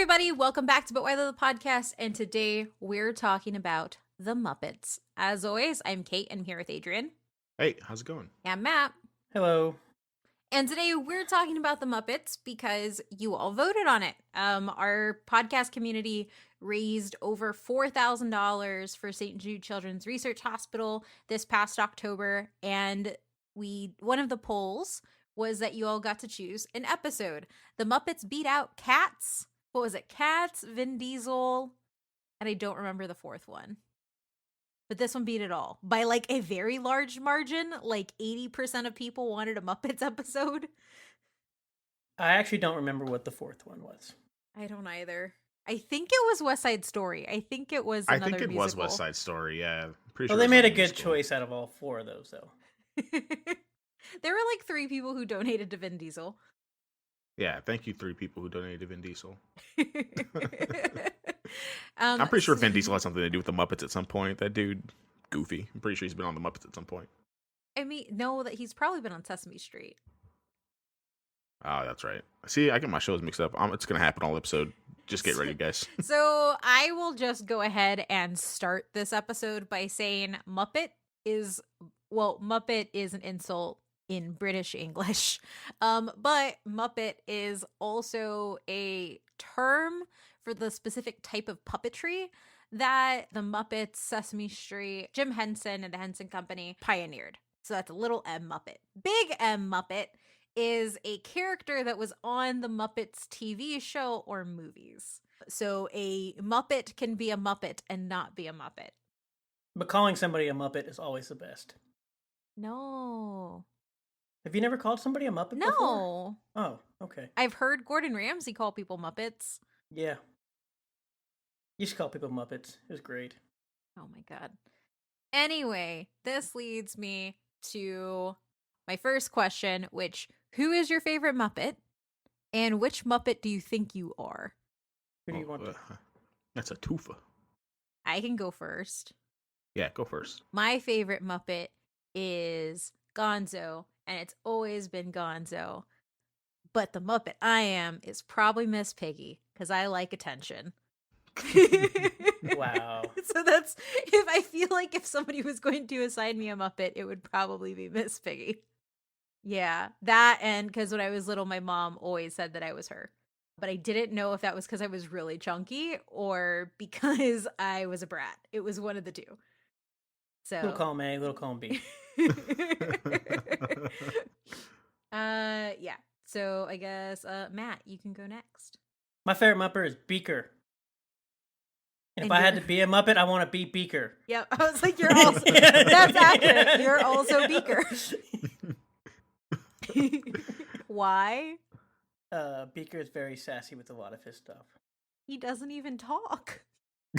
everybody, welcome back to But Why the Podcast, and today we're talking about the Muppets. As always, I'm Kate, and I'm here with Adrian. Hey, how's it going? And Matt. Hello. And today we're talking about the Muppets because you all voted on it. Our podcast community raised over $4,000 for St. Jude Children's Research Hospital this past October, and one of the polls was that you all got to choose an episode. The Muppets beat out Cats. What was it? Cats, Vin Diesel, and I don't remember the fourth one. But this one beat it all by like a very large margin. Like 80% of people wanted a Muppets episode. I actually don't remember what the fourth one was. I don't either. I think it was West Side Story. I think it was another musical. Was West Side Story, yeah. Pretty sure they made a good choice out of all four of those, though. There were like 3 people who donated to Vin Diesel. Yeah, thank you 3 people who donated to Vin Diesel. I'm pretty sure Vin Diesel has something to do with the Muppets at some point. That dude, goofy. I'm pretty sure he's been on the Muppets at some point. I mean, no, that he's probably been on Sesame Street. Oh, that's right. See, I get my shows mixed up. It's going to happen all episode. Just get ready, guys. So I will just go ahead and start this episode by saying Muppet is an insult in British English. But Muppet is also a term for the specific type of puppetry that the Muppets, Sesame Street, Jim Henson and the Henson Company pioneered. So that's a little M Muppet. Big M Muppet is a character that was on the Muppets TV show or movies. So a Muppet can be a Muppet and not be a Muppet. But calling somebody a Muppet is always the best. No. Have you never called somebody a Muppet before? No. Oh, okay. I've heard Gordon Ramsay call people Muppets. Yeah. You should call people Muppets. It was great. Oh my god. Anyway, this leads me to my first question, who is your favorite Muppet? And which Muppet do you think you are? Who do you want to? That's a twofer. I can go first. Yeah, go first. My favorite Muppet is Gonzo, and it's always been Gonzo. But the Muppet I am is probably Miss Piggy, because I like attention. Wow. So that's, if somebody was going to assign me a Muppet, it would probably be Miss Piggy. Yeah, that, and because when I was little, my mom always said that I was her. But I didn't know if that was because I was really chunky or because I was a brat. It was one of the two. So Little column A, little column B. Yeah. So I guess Matt, you can go next. My favorite Muppet is Beaker. And if I had to be a Muppet, I want to be Beaker. Yep. I was like, you're also that's accurate. You're also Beaker. Why? Beaker is very sassy with a lot of his stuff. He doesn't even talk.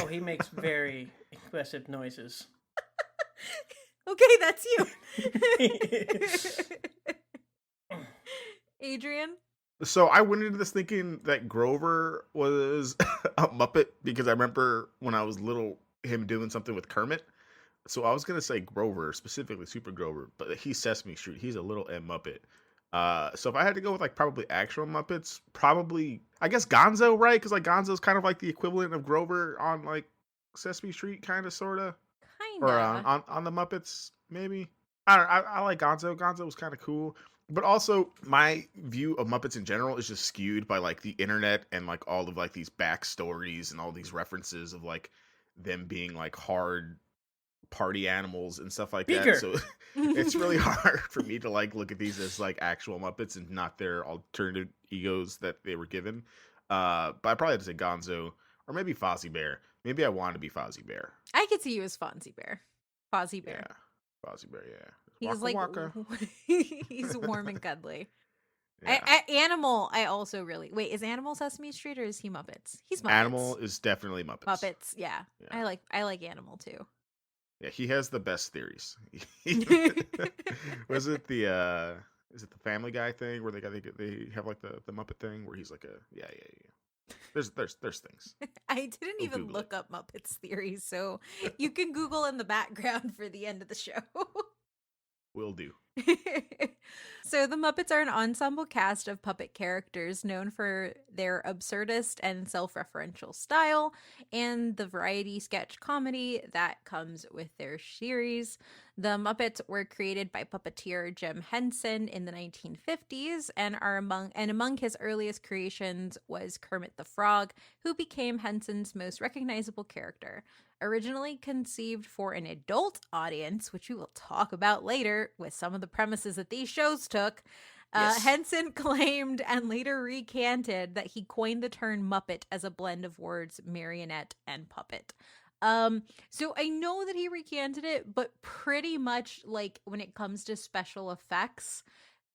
Oh, he makes very expressive noises. Okay, that's you. Adrian? So I went into this thinking that Grover was a Muppet because I remember when I was little him doing something with Kermit. So I was going to say Grover, specifically Super Grover, but he's Sesame Street. He's a little M Muppet. So if I had to go with like probably actual Muppets, probably I guess Gonzo, right? Because like Gonzo's kind of like the equivalent of Grover on like Sesame Street, kind of, sort of, or on the Muppets, maybe. I like Gonzo. Gonzo was kind of cool, but also my view of Muppets in general is just skewed by like the internet and like all of like these backstories and all these references of like them being like hard party animals and stuff like Beaker. That. So it's really hard for me to like look at these as like actual Muppets and not their alternative egos that they were given. But I probably had to say Gonzo or maybe Fozzie Bear. Maybe I want to be Fozzie Bear. I could see you as Fonzie Bear. Fozzie Bear. Yeah. Fozzie Bear, yeah. He's Waka, like waka. he's warm and cuddly. Yeah. Animal, I also really wait. Is Animal Sesame Street or is he Muppets? He's Muppets. Animal is definitely Muppets. Muppets, yeah. I like Animal too. Yeah, he has the best theories. Was it the is it the Family Guy thing where they have like the Muppet thing where he's like yeah. There's things. I didn't even Google look up Muppets theories, so you can Google in the background for the end of the show. Will do. So the Muppets are an ensemble cast of puppet characters known for their absurdist and self-referential style and the variety sketch comedy that comes with their series. The Muppets were created by puppeteer Jim Henson in the 1950s and are among his earliest creations was Kermit the Frog, who became Henson's most recognizable character. Originally conceived for an adult audience, which we will talk about later with some of the premises that these shows took, Yes. Henson claimed and later recanted that he coined the term Muppet as a blend of words marionette and puppet. So I know that he recanted it, but pretty much like when it comes to special effects,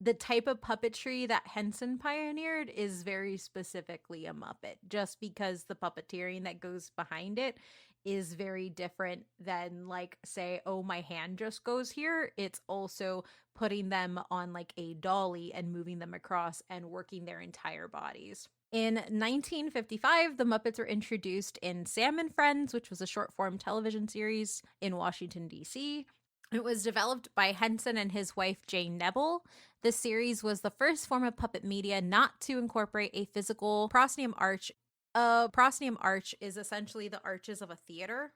the type of puppetry that Henson pioneered is very specifically a Muppet, just because the puppeteering that goes behind it is very different than, like, say, oh, my hand just goes here. It's also putting them on like a dolly and moving them across and working their entire bodies. In 1955, the Muppets were introduced in Sam and Friends, which was a short form television series in Washington, D.C. It was developed by Henson and his wife, Jane Nebel. The series was the first form of puppet media not to incorporate a physical proscenium arch. A proscenium arch is essentially the arches of a theater.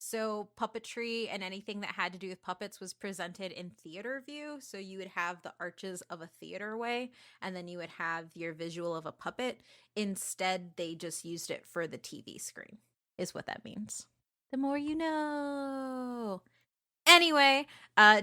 So puppetry and anything that had to do with puppets was presented in theater view. So you would have the arches of a theater way, and then you would have your visual of a puppet. Instead, they just used it for the TV screen, is what that means. The more you know. Anyway,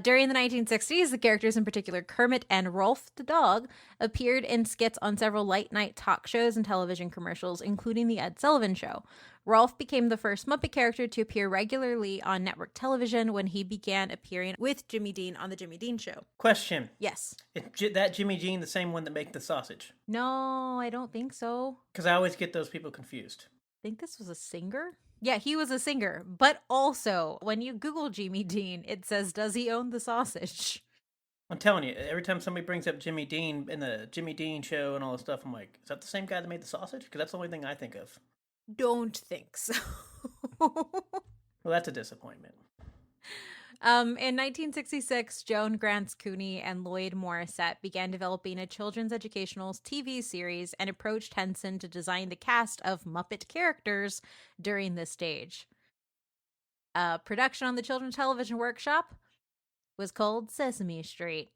during the 1960s, the characters, in particular Kermit and Rolf the dog, appeared in skits on several late night talk shows and television commercials, including The Ed Sullivan Show. Rolf became the first Muppet character to appear regularly on network television when he began appearing with Jimmy Dean on The Jimmy Dean Show. Question. Yes. Is that Jimmy Dean the same one that make the sausage? No, I don't think so. Because I always get those people confused. I think this was a singer. Yeah, he was a singer. But also, when you Google Jimmy Dean, it says, does he own the sausage? I'm telling you, every time somebody brings up Jimmy Dean in the Jimmy Dean Show and all this stuff, I'm like, is that the same guy that made the sausage? Because that's the only thing I think of. Don't think so. Well, that's a disappointment. In 1966, Joan Grants Cooney and Lloyd Morissette began developing a children's educational TV series and approached Henson to design the cast of Muppet characters during this stage. Production on the Children's Television Workshop was called Sesame Street.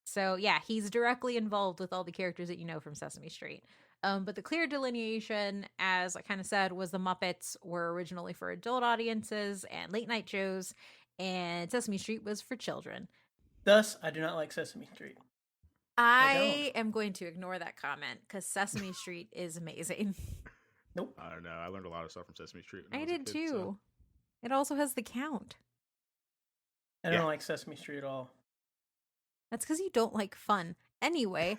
So yeah, he's directly involved with all the characters that you know from Sesame Street. But the clear delineation, as I kind of said, was the Muppets were originally for adult audiences and late night shows, and Sesame Street was for children. Thus, I do not like Sesame Street. I am going to ignore that comment because Sesame Street is amazing. Nope. I don't know. I learned a lot of stuff from Sesame Street. I did too. It also has the count. I don't like Sesame Street at all. That's because you don't like fun. Anyway,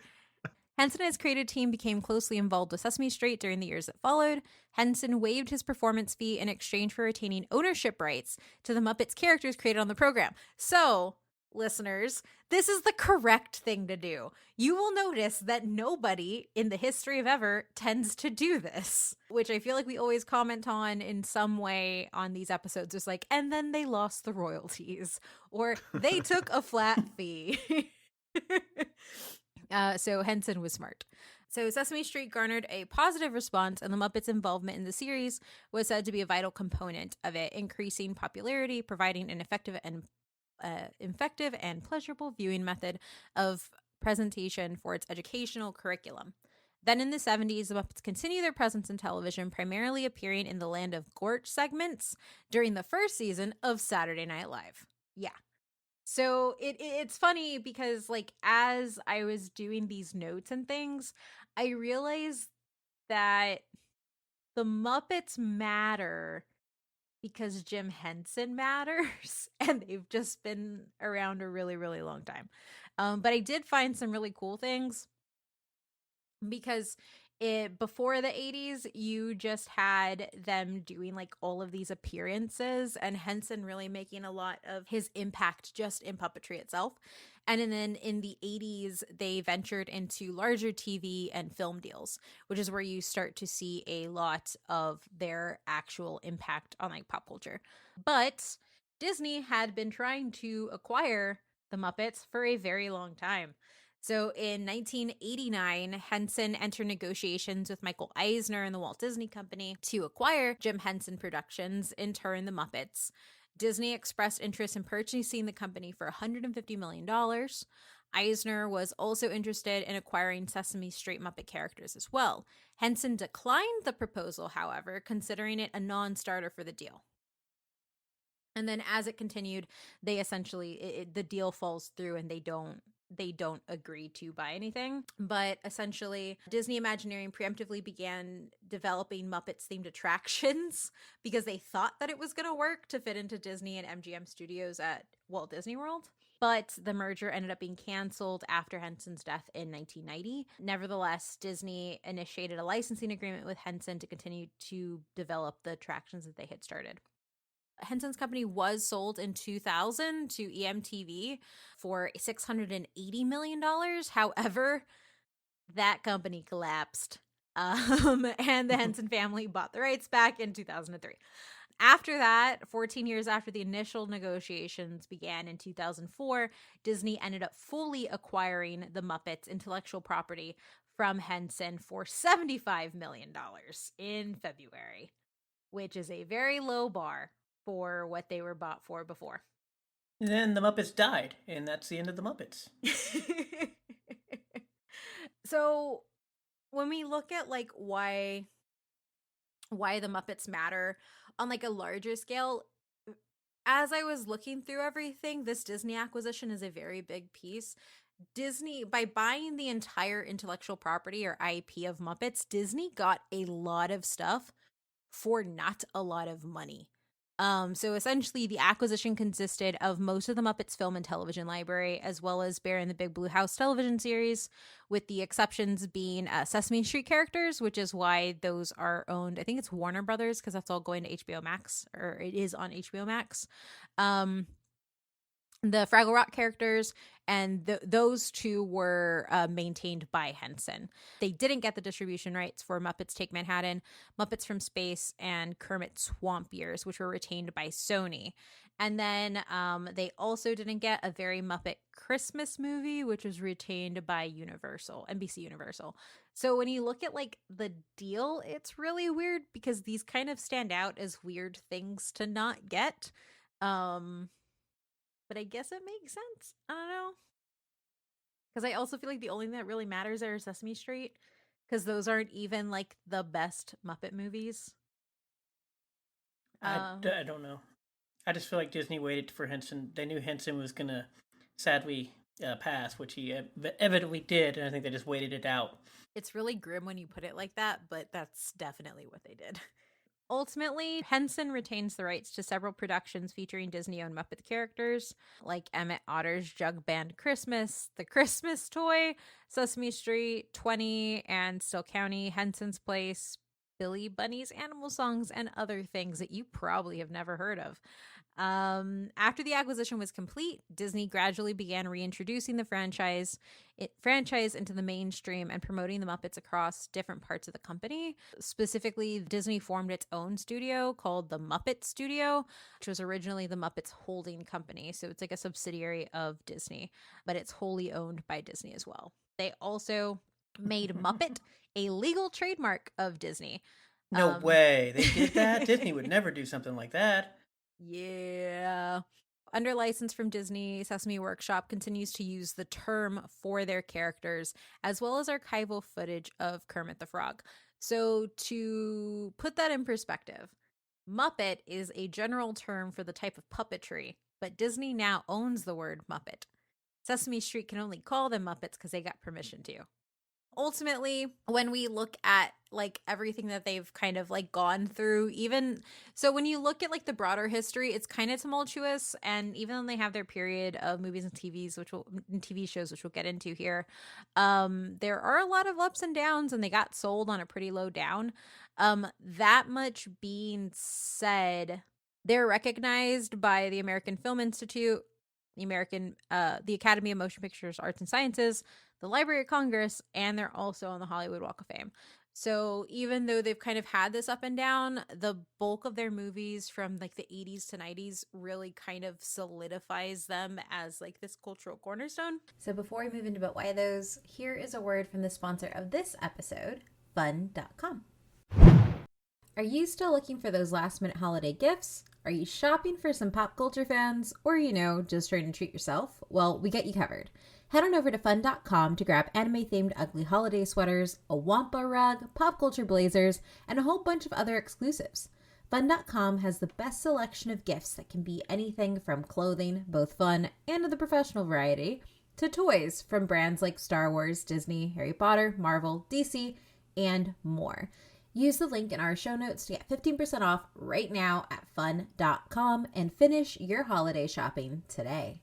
Henson and his creative team became closely involved with Sesame Street during the years that followed. Henson waived his performance fee in exchange for retaining ownership rights to the Muppets characters created on the program. So, listeners, this is the correct thing to do. You will notice that nobody in the history of ever tends to do this, which I feel like we always comment on in some way on these episodes. It's like, and then they lost the royalties, or they took a flat fee. So Henson was smart. So Sesame Street garnered a positive response, and the Muppets' involvement in the series was said to be a vital component of it, increasing popularity, providing an effective and pleasurable viewing method of presentation for its educational curriculum. Then in the 70s, the Muppets continued their presence in television, primarily appearing in the Land of Gort segments during the first season of Saturday Night Live. Yeah. So it's funny because, like, as I was doing these notes and things, I realized that the Muppets matter because Jim Henson matters, and they've just been around a really, really long time. But I did find some really cool things because before the 80s, you just had them doing like all of these appearances, and Henson really making a lot of his impact just in puppetry itself. And then in the 80s, they ventured into larger TV and film deals, which is where you start to see a lot of their actual impact on like pop culture. But Disney had been trying to acquire the Muppets for a very long time. So in 1989, Henson entered negotiations with Michael Eisner and the Walt Disney Company to acquire Jim Henson Productions, in turn the Muppets. Disney expressed interest in purchasing the company for $150 million. Eisner was also interested in acquiring Sesame Street Muppet characters as well. Henson declined the proposal, however, considering it a non-starter for the deal. And then as it continued, they essentially the deal falls through and they don't agree to buy anything. But essentially, Disney Imagineering preemptively began developing Muppets themed attractions because they thought that it was going to work to fit into Disney and MGM Studios at Walt Disney World. But the merger ended up being canceled after Henson's death in 1990. Nevertheless, Disney initiated a licensing agreement with Henson to continue to develop the attractions that they had started. Henson's company was sold in 2000 to EMTV for $680 million. However, that company collapsed. And the Henson family bought the rights back in 2003. After that, 14 years after the initial negotiations began in 2004, Disney ended up fully acquiring the Muppets' intellectual property from Henson for $75 million in February, which is a very low bar for what they were bought for before. And then the Muppets died, and that's the end of the Muppets. So when we look at like why the Muppets matter on like a larger scale, as I was looking through everything, this Disney acquisition is a very big piece. Disney, by buying the entire intellectual property or IP of Muppets, Disney got a lot of stuff for not a lot of money. So essentially, the acquisition consisted of most of the Muppets film and television library, as well as Bear in the Big Blue House television series, with the exceptions being Sesame Street characters, which is why those are owned. I think it's Warner Brothers, because that's all going to HBO Max, or it is on HBO Max. The Fraggle Rock characters, and those two were maintained by Henson. They didn't get the distribution rights for Muppets Take Manhattan, Muppets from Space, and Kermit Swamp Years, which were retained by Sony. And then they also didn't get a Very Muppet Christmas Movie, which was retained by Universal, NBC Universal. So when you look at like the deal, it's really weird because these kind of stand out as weird things to not get. But I guess it makes sense. I don't know. Because I also feel like the only thing that really matters are Sesame Street. Because those aren't even like the best Muppet movies. I don't know. I just feel like Disney waited for Henson. They knew Henson was going to sadly pass, which he evidently did. And I think they just waited it out. It's really grim when you put it like that, but that's definitely what they did. Ultimately, Henson retains the rights to several productions featuring Disney-owned Muppet characters, like Emmett Otter's Jug Band Christmas, The Christmas Toy, Sesame Street, 20, and Still County, Henson's Place, Billy Bunny's Animal Songs, and other things that you probably have never heard of. After the acquisition was complete, Disney gradually began reintroducing the franchise into the mainstream and promoting the Muppets across different parts of the company. Specifically, Disney formed its own studio called the Muppet Studio, which was originally the Muppets holding company. So it's like a subsidiary of Disney, but it's wholly owned by Disney as well. They also made Muppet a legal trademark of Disney. No way. They did that? Disney would never do something like that. Yeah. Under license from Disney, Sesame Workshop continues to use the term for their characters, as well as archival footage of Kermit the Frog. So to put that in perspective, Muppet is a general term for the type of puppetry, but Disney now owns the word Muppet. Sesame Street can only call them Muppets because they got permission to. Ultimately, when we look at like everything that they've kind of like gone through, even so when you look at like the broader history, it's kind of tumultuous. And even though they have their period of movies and TV shows, which we'll get into here, there are a lot of ups and downs, and they got sold on a pretty low down. That much being said, they're recognized by the American Film Institute, the Academy of Motion Pictures Arts and Sciences, the Library of Congress, and they're also on the Hollywood Walk of Fame. So even though they've kind of had this up and down, the bulk of their movies from like the 80s to 90s really kind of solidifies them as like this cultural cornerstone. So before we move into But Why Those, here is a word from the sponsor of this episode, fun.com. Are you still looking for those last minute holiday gifts? Are you shopping for some pop culture fans? Or, just trying to treat yourself? Well, we got you covered. Head on over to fun.com to grab anime-themed ugly holiday sweaters, a Wampa rug, pop culture blazers, and a whole bunch of other exclusives. Fun.com has the best selection of gifts that can be anything from clothing, both fun and of the professional variety, to toys from brands like Star Wars, Disney, Harry Potter, Marvel, DC, and more. Use the link in our show notes to get 15% off right now at fun.com and finish your holiday shopping today.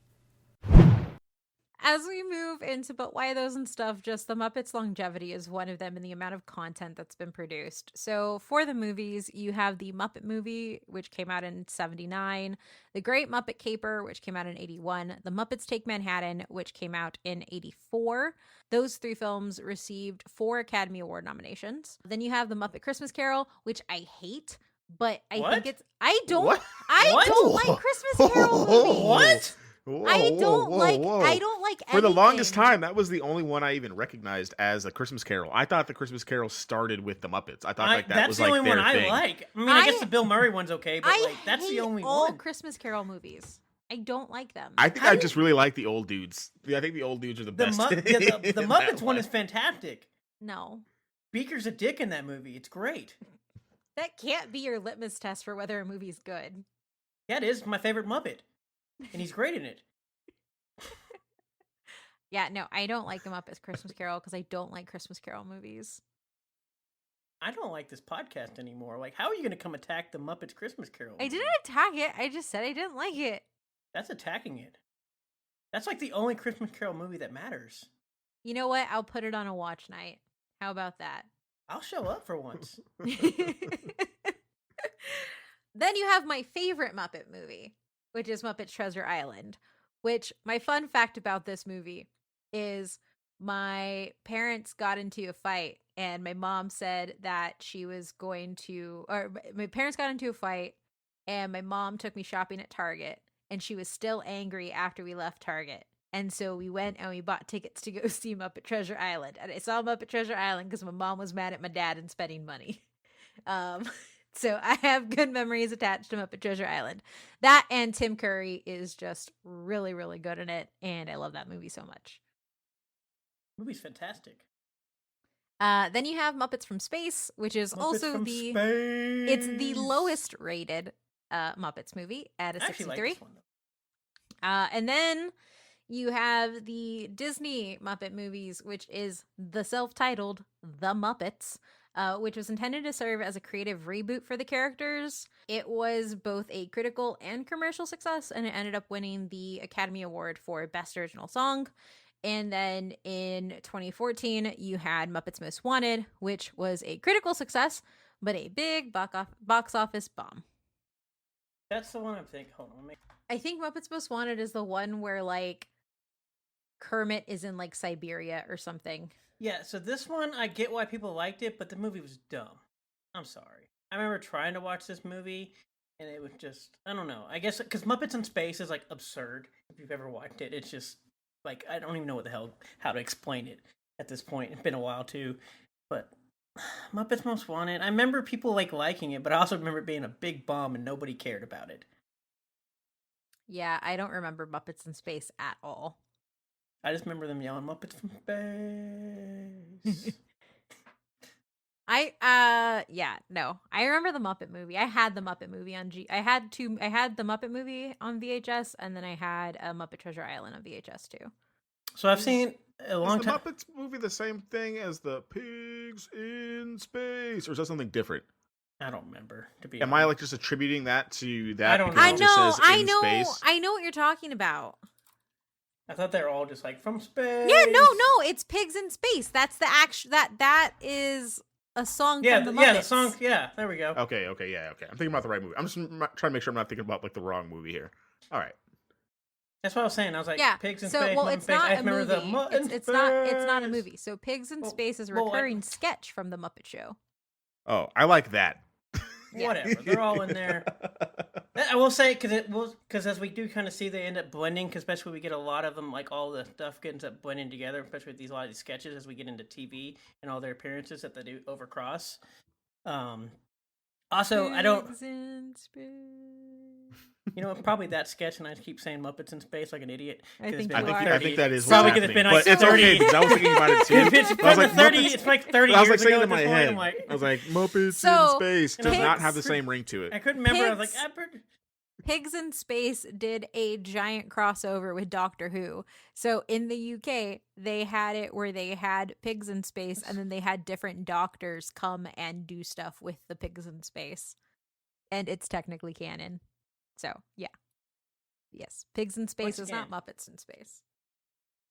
As we move into But Why Those and stuff, just the Muppets' longevity is one of them and the amount of content that's been produced. So for the movies, you have the Muppet movie, which came out in 79, The Great Muppet Caper, which came out in 81, The Muppets Take Manhattan, which came out in 84. Those 3 films received 4 Academy Award nominations. Then you have The Muppet Christmas Carol, which I hate, but I think it's... I don't like Christmas Carol movies. What? I don't like For the longest anything. time, that was the only one I even recognized as a Christmas Carol. I thought the Christmas Carol started with the Muppets. I thought that that's was the like only their one thing. I like. I mean, I guess the Bill Murray one's okay, but I that's the hate only all one. Christmas Carol movies. I don't like them. I think I just really like the old dudes. I think the old dudes are the best. The in Muppets that one is fantastic. No. Beaker's a dick in that movie. It's great. That can't be your litmus test for whether a movie's good. Yeah, it is my favorite Muppet, and he's great in it. Yeah, no, I don't like the Muppets Christmas Carol because I don't like Christmas Carol movies. I don't like this podcast anymore. Like, how are you going to come attack the Muppets Christmas Carol movie? I didn't attack it. I just said I didn't like it. That's attacking it. That's like the only Christmas Carol movie that matters. You know what? I'll put it on a watch night. How about that? I'll show up for once. Then you have my favorite Muppet movie, which is Muppets Treasure Island, which my fun fact about this movie is my parents got into a fight and my mom said that she was going to, or my parents got into a fight and my mom took me shopping at Target and she was still angry after we left Target. And so we went and we bought tickets to go see Muppet Treasure Island. And I saw Muppet Treasure Island because my mom was mad at my dad and spending money. So I have good memories attached to Muppet Treasure Island. That and Tim Curry is just really, really good in it. And I love that movie so much. Movie's fantastic. Then you have Muppets from Space, which is Muppets also from it's the Space. lowest rated Muppets movie at a I actually 63. like this one, though. And then you have the Disney Muppet movies, which is the self-titled The Muppets, which was intended to serve as a creative reboot for the characters. It was both a critical and commercial success, and it ended up winning the Academy Award for Best Original Song. And then in 2014, you had Muppets Most Wanted, which was a critical success, but a big box office bomb. That's the one I'm thinking. Hold on. I think Muppets Most Wanted is the one where, like, Kermit is in, like, Siberia or something. Yeah, so this one, I get why people liked it, but the movie was dumb. I'm sorry. I remember trying to watch this movie, and it was just, I don't know. I guess, because Muppets in Space is, like, absurd. If you've ever watched it, it's just, like, I don't even know what the hell, how to explain it at this point. It's been a while, too. But Muppets Most Wanted, I remember people, like, liking it, but I also remember it being a big bomb and nobody cared about it. Yeah, I don't remember Muppets in Space at all. I just remember them yelling, Muppets from Space. I remember the Muppet movie. I had the Muppet movie on I had the Muppet movie on VHS, and then I had a Muppet Treasure Island on VHS too. So I've seen a long Is the time. Muppets movie the same thing as the Pigs in Space, or is that something different? I don't remember, to be Am I honest. like just attributing that to that? I don't because know. it just says in space? I know what you're talking about. I thought they were all just like from space. Yeah, no, it's Pigs in Space. That's the that is a song Yeah, from the Muppets. yeah, the song. Yeah, there we go. Okay. I'm thinking about the right movie. I'm just trying to make sure I'm not thinking about like the wrong movie here. All right. That's what I was saying. I was like, Yeah. Pigs in So, Space, well, Muppet in it's Space. I not a remember the movie. Muppet It's not a Space. movie. So, Pigs in Well, Space is a well, recurring sketch from the Muppet Show. Oh, I like that. Yeah. Whatever. They're all in there. I will say, because as we do kind of see, they end up blending, because especially we get a lot of them, like all the stuff ends up blending together, especially with a lot of these sketches as we get into TV and all their appearances that they do overcross. Also, I don't, Pigs in Space. probably that sketch, and I keep saying Muppets in Space like an idiot. I 'cause it's think been you like are. I think that is Probably what's 'cause it's happening. been like But it's 30 okay because I was thinking about it too. If it's I from was the like, 30, Muppets- it's like 30 I was years like saying ago in at my this point. head, I'm like, I was like, Muppets So, in Space does not have the Pigs- same ring to it. I couldn't remember. I was like, Pigs- Pigs in Space did a giant crossover with Doctor Who. So in the UK, they had it where they had Pigs in Space, and then they had different doctors come and do stuff with the Pigs in Space. And it's technically canon. So, yeah. Yes, Pigs in Space Once is not again. Muppets in Space.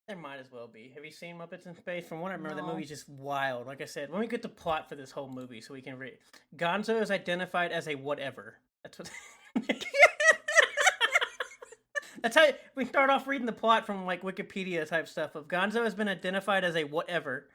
there might as well be. Have you seen Muppets in Space? From what I remember, the No. movie's just wild. Like I said, when we get the plot for this whole movie, so we can read. Gonzo is identified as a whatever. That's what. That's how we start off reading the plot from like Wikipedia type stuff. Of Gonzo has been identified as a whatever,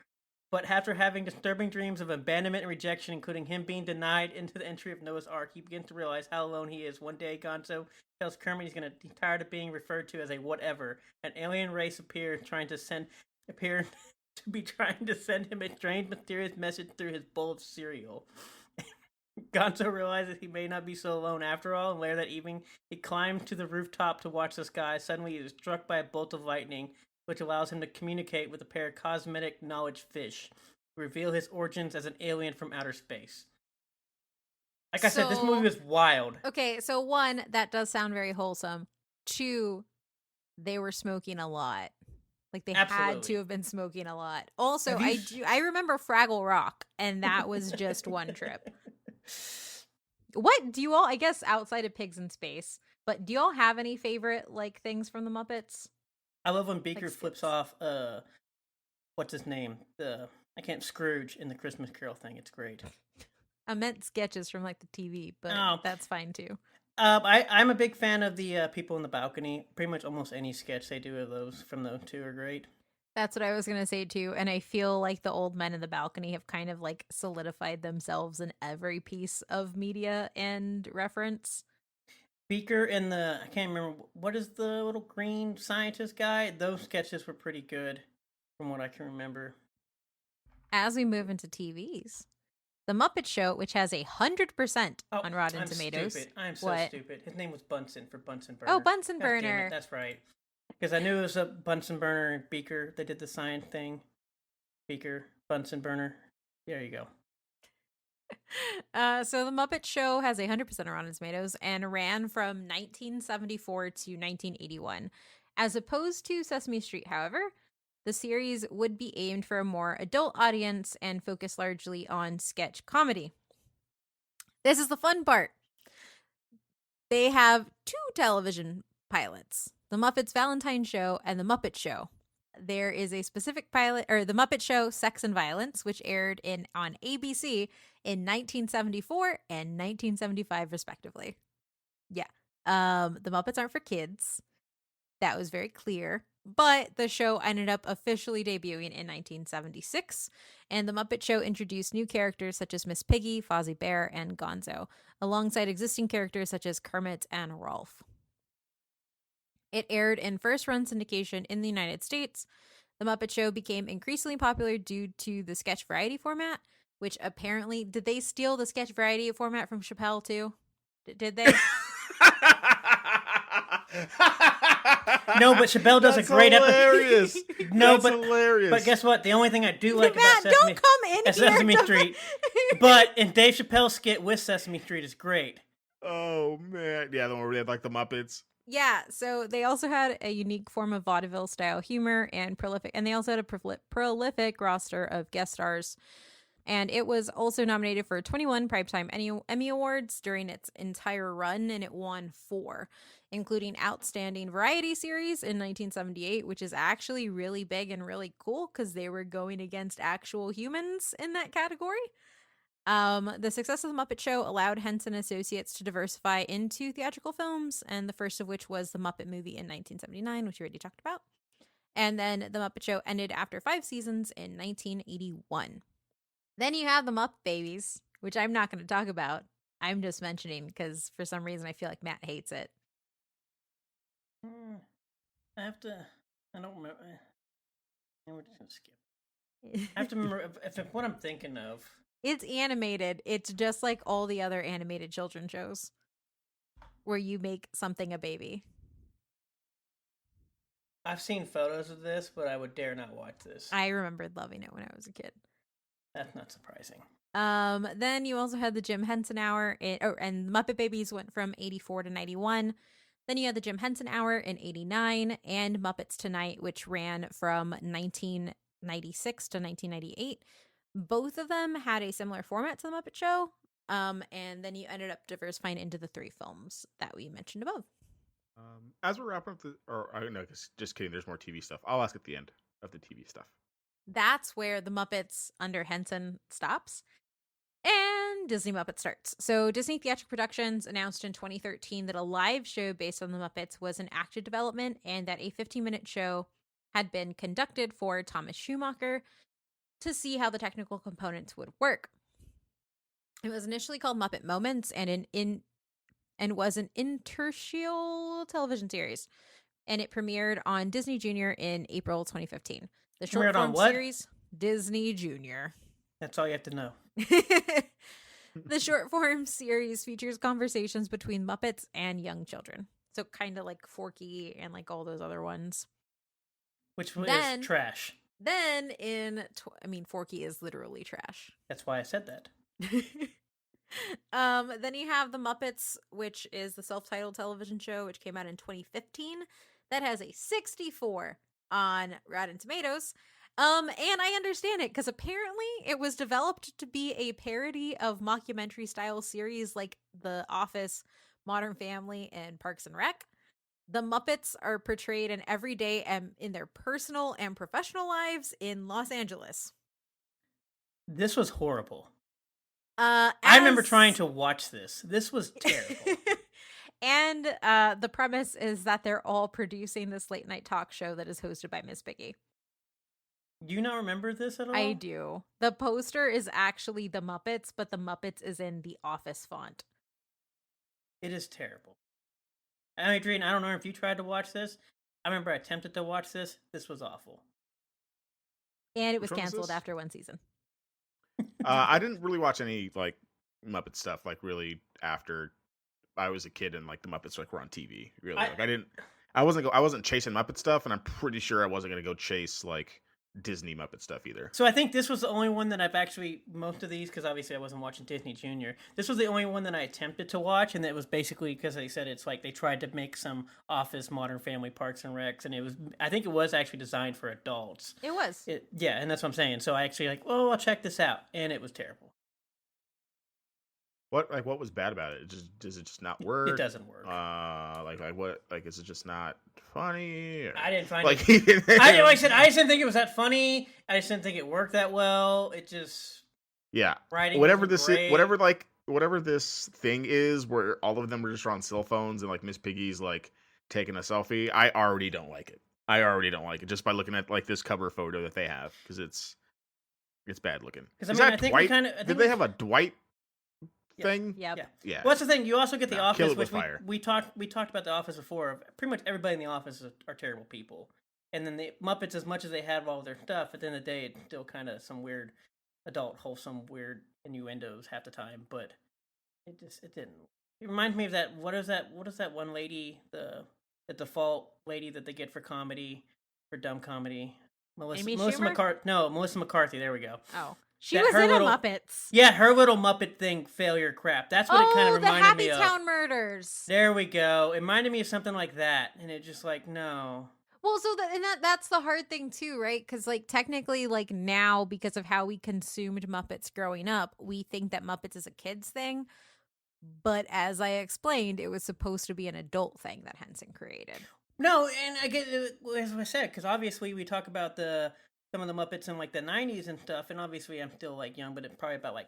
but after having disturbing dreams of abandonment and rejection, including him being denied into the entry of Noah's Ark, he begins to realize how alone he is. One day, Gonzo tells Kermit he's gonna be tired of being referred to as a whatever. An alien race appear trying to send him a strange, mysterious message through his bowl of cereal. Gonzo realizes he may not be so alone after all, and later that evening, he climbs to the rooftop to watch the sky. Suddenly, he is struck by a bolt of lightning, which allows him to communicate with a pair of cosmetic knowledge fish, who reveal his origins as an alien from outer space. Like I said, this So- movie was wild. Okay, so one, that does sound very wholesome. Two, they were smoking a lot. Like they had Absolutely. to have been smoking a lot. Also, Have you I remember Fraggle Rock, and that was just one trip. What do you all, I guess outside of Pigs in Space, but do you all have any favorite like things from the Muppets? I love when Beaker Like flips skits. off, what's his name? Scrooge in the Christmas Carol thing. It's great. I meant sketches from like the TV, but Oh. that's fine too. I'm a big fan of the people in the balcony. Pretty much almost any sketch they do of those from those two are great. That's what I was gonna say too, and I feel like the old men in the balcony have kind of like solidified themselves in every piece of media and reference. Beaker and I can't remember, what is the little green scientist guy? Those sketches were pretty good from what I can remember. As we move into TVs, The Muppet Show, which has 100% on Rotten I'm Tomatoes. Stupid. I'm so What? stupid. His name was Bunsen for Bunsen Burner. Oh, Bunsen God damn it, Burner. that's right. Because I knew it was a Bunsen Burner and Beaker. They did the science thing. Beaker, Bunsen Burner. There you go. So The Muppet Show has 100% on Rotten Tomatoes and ran from 1974 to 1981. As opposed to Sesame Street, however, the series would be aimed for a more adult audience and focus largely on sketch comedy. This is the fun part. They have two television pilots, The Muppets Valentine Show and The Muppet Show. There is a specific pilot, or The Muppet Show Sex and Violence, which aired on ABC in 1974 and 1975, respectively. Yeah. The Muppets aren't for kids. That was very clear. But the show ended up officially debuting in 1976, and The Muppet Show introduced new characters such as Miss Piggy, Fozzie Bear, and Gonzo, alongside existing characters such as Kermit and Rolf. It aired in first-run syndication in the United States. The Muppet Show became increasingly popular due to the sketch variety format, which apparently... Did they steal the sketch variety format from Chappelle, too? Did they? No, but Chappelle does That's a great hilarious. No, That's but- hilarious. But guess what? The only thing I do like Matt, about Sesame, don't come in Sesame here. Street, but in Dave Chappelle's skit with Sesame Street is great. Oh man, yeah, the one where they had like the Muppets. Yeah, so they also had a unique form of vaudeville style humor and they also had a prolific roster of guest stars. And it was also nominated for 21 Primetime Emmy Awards during its entire run, and it won 4, including Outstanding Variety Series in 1978, which is actually really big and really cool because they were going against actual humans in that category. The success of the Muppet Show allowed Henson Associates to diversify into theatrical films, and the first of which was the Muppet movie in 1979, which we already talked about. And then the Muppet Show ended after 5 seasons in 1981. Then you have the Muppet Babies, which I'm not going to talk about. I'm just mentioning because for some reason I feel like Matt hates it. I don't remember. We're just going to skip. I have to remember if what I'm thinking of. It's animated. It's just like all the other animated children's shows where you make something a baby. I've seen photos of this, but I would dare not watch this. I remembered loving it when I was a kid. That's not surprising. Then you also had the Jim Henson Hour, and Muppet Babies went from 84 to 91. Then you had the Jim Henson Hour in 89, and Muppets Tonight, which ran from 1996 to 1998. Both of them had a similar format to the Muppet Show, and then you ended up diversifying into the 3 films that we mentioned above. As we're wrapping up just kidding, there's more TV stuff. I'll ask at the end of the TV stuff. That's where the Muppets under Henson stops and Disney Muppet starts. So Disney Theatrical Productions announced in 2013 that a live show based on the Muppets was in active development and that a 15-minute show had been conducted for Thomas Schumacher to see how the technical components would work. It was initially called Muppet Moments and was an interstitial television series, and it premiered on Disney Junior in April 2015. The short form series, Disney Junior. That's all you have to know. The short form series features conversations between Muppets and young children. So kind of like Forky and like all those other ones. Which is trash. Then Forky is literally trash. That's why I said that. Then you have The Muppets, which is the self-titled television show, which came out in 2015. That has a 64 on Rotten Tomatoes. And I understand it because apparently it was developed to be a parody of mockumentary style series like The Office, Modern Family, and Parks and Rec. The Muppets are portrayed in every day and in their personal and professional lives in Los Angeles. This was horrible. I remember trying to watch this. This was terrible. And the premise is that they're all producing this late night talk show that is hosted by Miss Piggy. Do you not remember this at all? I do. The poster is actually the Muppets, but the Muppets is in the Office font. It is terrible. Adrian, I don't know if you tried to watch this. I remember I attempted to watch this. This was awful. And it was canceled after 1 season. I didn't really watch any like Muppet stuff like really after I was a kid and like the Muppets like were on TV. Really, I wasn't chasing Muppet stuff, and I'm pretty sure I wasn't gonna go chase like Disney Muppet stuff either. So I think this was the only one that I've actually, most of these, because obviously I wasn't watching Disney Junior. This was the only one that I attempted to watch, and it was basically because they said it's like they tried to make some Office, Modern Family, Parks and Recs, and I think it was actually designed for adults. It was. Yeah, and that's what I'm saying. So I actually I'll check this out, and it was terrible. What was bad about it? Does it just not work? It doesn't work. Is it just not funny? Or, I didn't find like, it. I just didn't think it was that funny. I just didn't think it worked that well. It just writing. Whatever this thing is, where all of them are just on cell phones and like Miss Piggy's like taking a selfie. I already don't like it. Just by looking at like this cover photo that they have, because it's bad looking. Because I think Dwight? did they have a Dwight thing? Yep. Yeah. Well, that's the thing. You also get The Office, which fire. we talked about The Office before. Pretty much everybody in The Office are terrible people. And then the Muppets, as much as they have all of their stuff, at the end of the day, it's still kind of some weird adult, wholesome, weird innuendos half the time. But it didn't. It reminds me of that. What is that one lady? The default lady that they get for comedy, for dumb comedy. Melissa McCarthy. No, Melissa McCarthy. There we go. Oh. She was in a Muppets. Yeah, her little Muppet thing failure crap. That's what it kind of reminded me of. the Happy Town Murders. There we go. It reminded me of something like that, and it just like, no. Well, so that's the hard thing too, right? Because like technically, like now, because of how we consumed Muppets growing up, we think that Muppets is a kid's thing. But as I explained, it was supposed to be an adult thing that Henson created. No, and I get as I said, because obviously we talk about the some of the Muppets in like the 90s and stuff, and obviously I'm still like young, but it's probably about like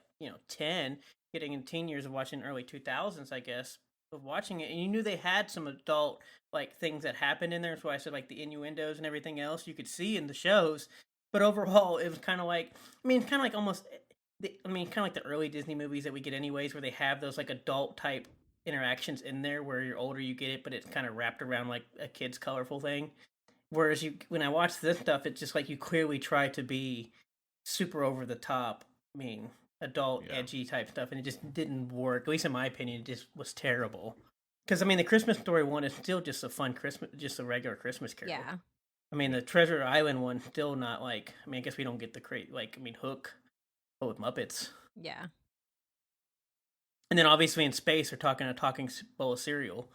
10, getting in teen years of watching early 2000s, I guess, of watching it, and you knew they had some adult like things that happened in there. That's why I said like the innuendos and everything else you could see in the shows. But overall, it was kind of like, I mean, kind of like almost, kind of like the early Disney movies that we get anyways, where they have those like adult type interactions in there where you're older you get it, but it's kind of wrapped around like a kid's colorful thing. Whereas when I watch this stuff, it's just like you clearly try to be super over the top, adult, edgy type stuff, and it just didn't work. At least in my opinion, it just was terrible. Because the Christmas Story one is still just a fun Christmas, just a regular Christmas carol. Yeah. The Treasure Island one still not like. I guess we don't get the Hook, but with Muppets. Yeah. And then obviously in space, they're talking a talking bowl of cereal.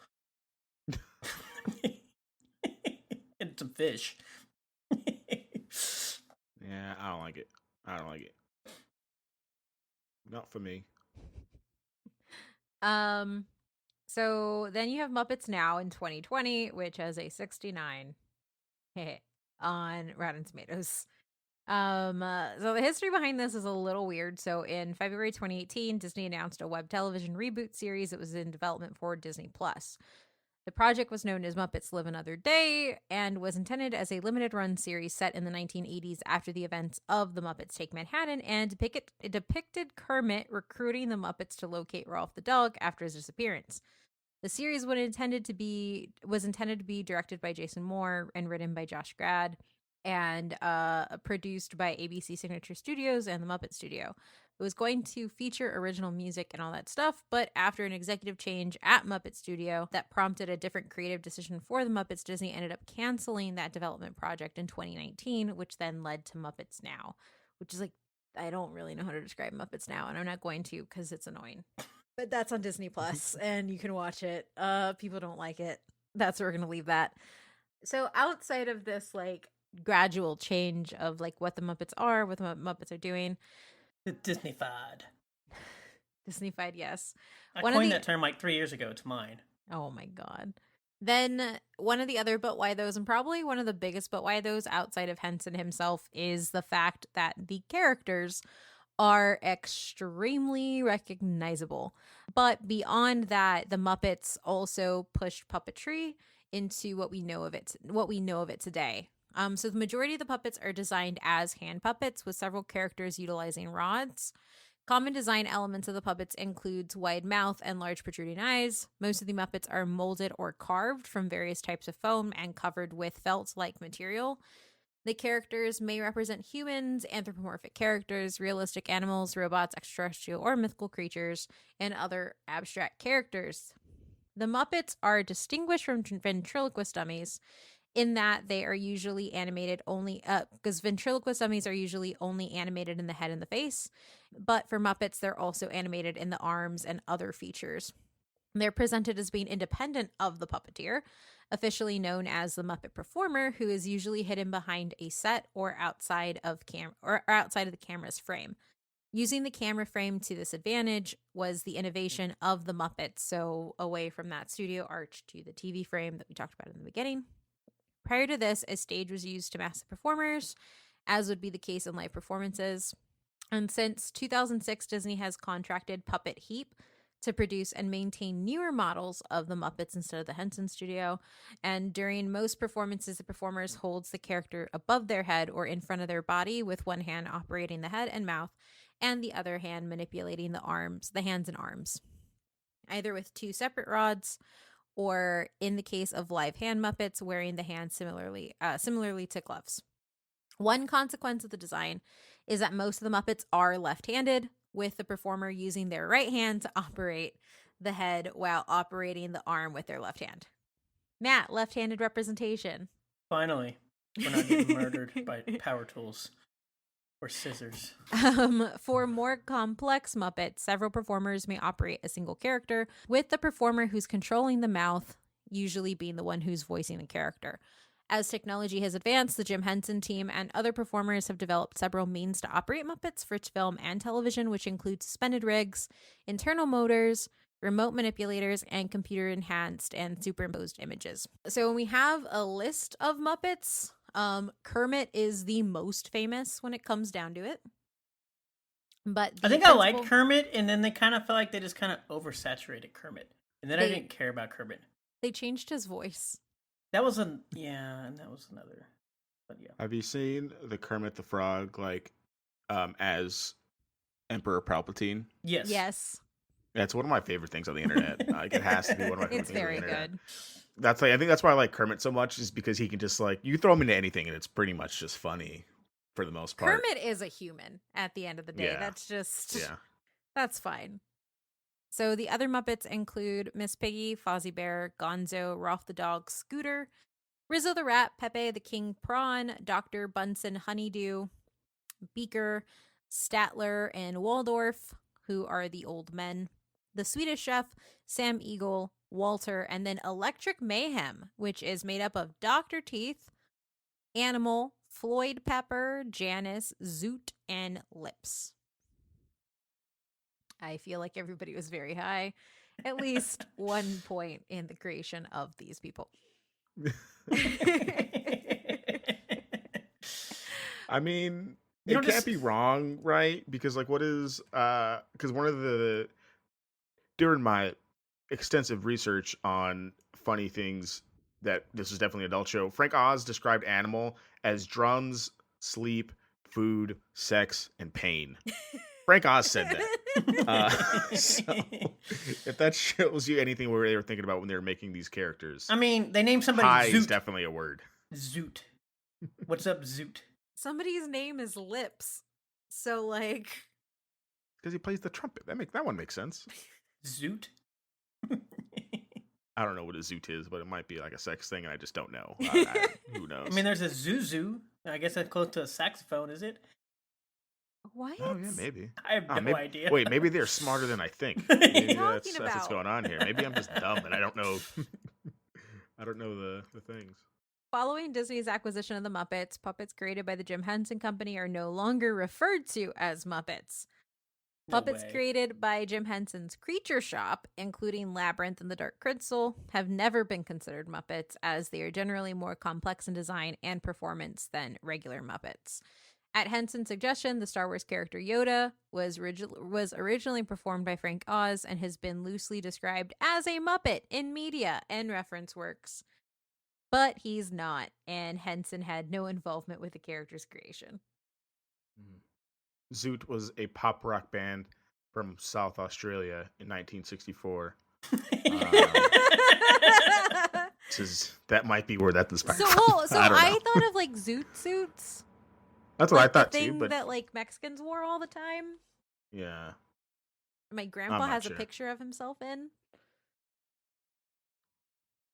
And some fish. Yeah, I don't like it. Not for me. So then you have Muppets Now in 2020, which has a 69 on Rotten Tomatoes. So the history behind this is a little weird. So in February 2018, Disney announced a web television reboot series that was in development for Disney Plus. The project was known as Muppets Live Another Day and was intended as a limited-run series set in the 1980s after the events of The Muppets Take Manhattan, and it depicted Kermit recruiting the Muppets to locate Rolf the dog after his disappearance. The series was intended to be directed by Jason Moore and written by Josh Gad, and produced by ABC Signature Studios and the Muppet Studio. It was going to feature original music and all that stuff, but after an executive change at Muppet Studio that prompted a different creative decision for the Muppets, Disney ended up canceling that development project in 2019, which then led to Muppets Now, which is like, I don't really know how to describe Muppets Now, and I'm not going to because it's annoying. But that's on Disney Plus, and you can watch it. People don't like it. That's where we're going to leave that. So outside of this, like, gradual change of, like, what the Muppets are, what the Muppets are doing, Disneyfied. Disneyfied, yes. I coined that term like 3 years ago. It's mine. Oh my god. Then one of the other but why those, and probably one of the biggest but why those outside of Henson himself, is the fact that the characters are extremely recognizable. But beyond that, the Muppets also pushed puppetry into what we know of it today. So the majority of the puppets are designed as hand puppets, with several characters utilizing rods. Common design elements of the puppets includes wide mouth and large protruding eyes. Most of the Muppets are molded or carved from various types of foam and covered with felt-like material. The characters may represent humans, anthropomorphic characters, realistic animals, robots, extraterrestrial or mythical creatures, and other abstract characters. The Muppets are distinguished from ventriloquist dummies in that they are usually animated only because ventriloquist dummies are usually only animated in the head and the face, but for Muppets they're also animated in the arms and other features. They're presented as being independent of the puppeteer, officially known as the Muppet performer, who is usually hidden behind a set or outside of the camera's frame. Using the camera frame to this advantage was the innovation of the Muppets, so away from that studio arch to the TV frame that we talked about in the beginning. Prior to this, a stage was used to mask the performers, as would be the case in live performances. And since 2006, Disney has contracted Puppet Heap to produce and maintain newer models of the Muppets instead of the Henson Studio. And during most performances, the performers holds the character above their head or in front of their body, with one hand operating the head and mouth, and the other hand manipulating the hands and arms, either with two separate rods, or in the case of live hand Muppets, wearing the hands similarly to gloves. One consequence of the design is that most of the Muppets are left-handed, with the performer using their right hand to operate the head while operating the arm with their left hand. Matt, left-handed representation. Finally, we're not getting murdered by power tools or scissors. For more complex Muppets, several performers may operate a single character, with the performer who's controlling the mouth usually being the one who's voicing the character. As technology has advanced, the Jim Henson team and other performers have developed several means to operate Muppets for film and television, which include suspended rigs, internal motors, remote manipulators, and computer-enhanced and superimposed images. So when we have a list of Muppets, Kermit is the most famous when it comes down to it. But I think I liked Kermit, and then they kind of felt like they just kind of oversaturated Kermit. And then I didn't care about Kermit. They changed his voice. That was and that was another. But yeah. Have you seen the Kermit the Frog as Emperor Palpatine? Yes. Yes. That's one of my favorite things on the internet. Like, it has to be one of my favorite It's things on the very internet. good. That's like, I think that's why I like Kermit so much, is because he can just like, you throw him into anything and it's pretty much just funny for the most part. Kermit is a human at the end of the day. Yeah. That's just Yeah. That's fine. So the other Muppets include Miss Piggy, Fozzie Bear, Gonzo, Rolf the Dog, Scooter, Rizzo the Rat, Pepe the King Prawn, Dr. Bunsen Honeydew, Beaker, Statler, and Waldorf, who are the old men, the Swedish Chef, Sam Eagle, Walter, and then Electric Mayhem, which is made up of Dr. Teeth, Animal, Floyd Pepper, Janice, Zoot, and Lips. I feel like everybody was very high, at least 1 point in the creation of these people. I mean, You it know, can't be wrong, right? Because like, what is because one of the during my extensive research on funny things that this is definitely an adult show, Frank Oz described Animal as drums, sleep, food, sex, and pain. Frank Oz said that. So if that shows you anything where they were thinking about when they were making these characters, I mean, they named somebody high is Zoot. definitely a word. Zoot. What's up, Zoot? Somebody's name is Lips. So, like... Because he plays the trumpet. That one makes sense. Zoot? I don't know what a zoot is, but it might be like a sex thing, and I just don't know. Who knows? I mean, there's a Zuzu. I guess that's close to a saxophone, is it? What? Oh yeah, maybe. I have no idea. Wait, maybe they're smarter than I think. What are you Maybe talking that's what's about? going on here. Maybe I'm just dumb and I don't know. I don't know the things. Following Disney's acquisition of the Muppets, puppets created by the Jim Henson Company are no longer referred to as Muppets. No Puppets way. created by Jim Henson's Creature Shop, including Labyrinth and the Dark Crystal, have never been considered Muppets, as they are generally more complex in design and performance than regular Muppets. At Henson's suggestion, the Star Wars character Yoda was originally performed by Frank Oz and has been loosely described as a Muppet in media and reference works. But he's not, and Henson had no involvement with the character's creation. Zoot was a pop rock band from South Australia in 1964. That might be where that inspired from. I thought of like zoot suits. That's what like I thought the too. thing But that like Mexicans wore all the time. yeah, My grandpa not has sure. a picture of himself in.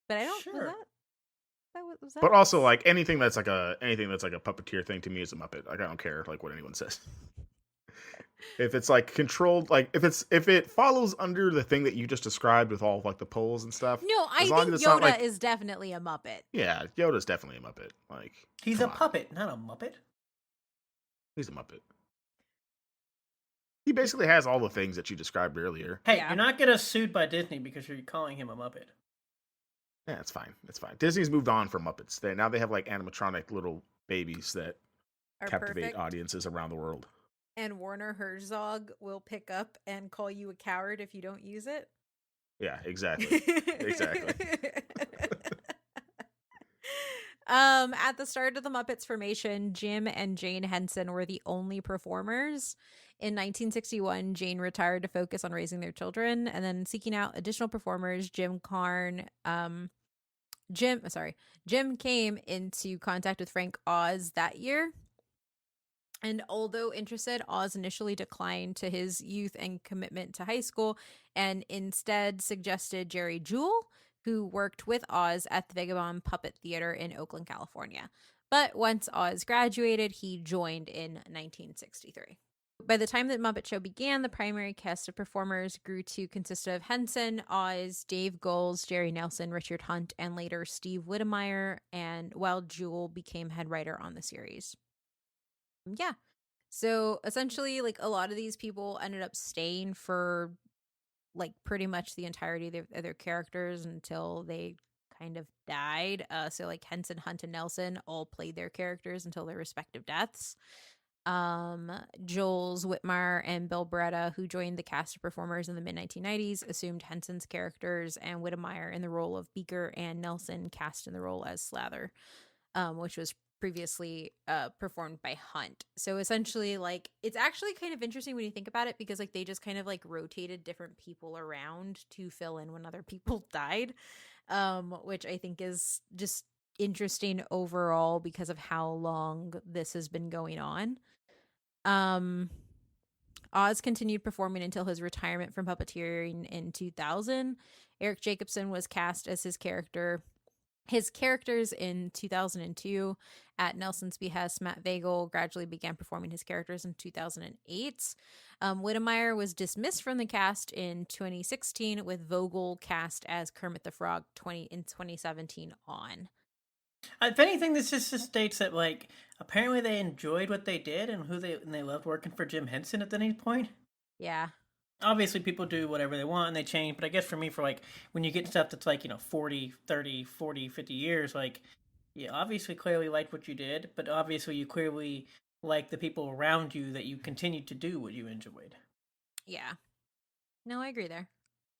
But I don't. Sure. Was that? but also like anything that's like a puppeteer thing to me is a Muppet. Like I don't care like what anyone says. If it's like controlled, like if it follows under the thing that you just described with all of, like the poles and stuff. No, I as long think as it's not, Yoda like- is definitely a Muppet. Yeah, Yoda's definitely a Muppet. Like He's come a on. puppet, not a Muppet. He's a Muppet. He basically has all the things that you described earlier. Hey, Yeah. you're not gonna sued by Disney because you're calling him a Muppet. Yeah, it's fine. It's fine. Disney's moved on from Muppets. Now they have like animatronic little babies that Are captivate perfect. audiences around the world. And Werner Herzog will pick up and call you a coward if you don't use it. Yeah, exactly. Exactly. At the start of the Muppets formation, Jim and Jane Henson were the only performers. In 1961, Jane retired to focus on raising their children, and then seeking out additional performers, Jim came into contact with Frank Oz that year. And although interested, Oz initially declined to his youth and commitment to high school, and instead suggested Jerry Jewell, who worked with Oz at the Vagabond Puppet Theater in Oakland, California. But once Oz graduated, he joined in 1963. By the time that Muppet Show began, the primary cast of performers grew to consist of Henson, Oz, Dave Goelz, Jerry Nelson, Richard Hunt, and later Steve Whitmire, and while Jewell became head writer on the series. Yeah. So essentially, like, a lot of these people ended up staying for like pretty much the entirety of their characters until they kind of died. So like Henson, Hunt, and Nelson all played their characters until their respective deaths. Jules Whitmire and Bill Beretta, who joined the cast of performers in the mid-1990s, assumed Henson's characters, and Whitmire in the role of Beaker, and Nelson cast in the role as Slather, which was previously performed by Hunt. So essentially, like, it's actually kind of interesting when you think about it, because like they just kind of like rotated different people around to fill in when other people died, which I think is just interesting overall because of how long this has been going on. Oz continued performing until his retirement from puppeteering in 2000. Eric Jacobson was cast as his characters in 2002. At Nelson's behest, Matt Vagel gradually began performing his characters in 2008. Whitmire was dismissed from the cast in 2016, with Vogel cast as Kermit the Frog in 2017 on. If anything, this just states that, like, apparently they enjoyed what they did and they loved working for Jim Henson at any point. Yeah. Obviously, people do whatever they want and they change, but I guess for me, for like, when you get stuff that's like, 40, 30, 40, 50 years, like, you obviously clearly liked what you did, but obviously you clearly like the people around you that you continued to do what you enjoyed. Yeah. No, I agree there.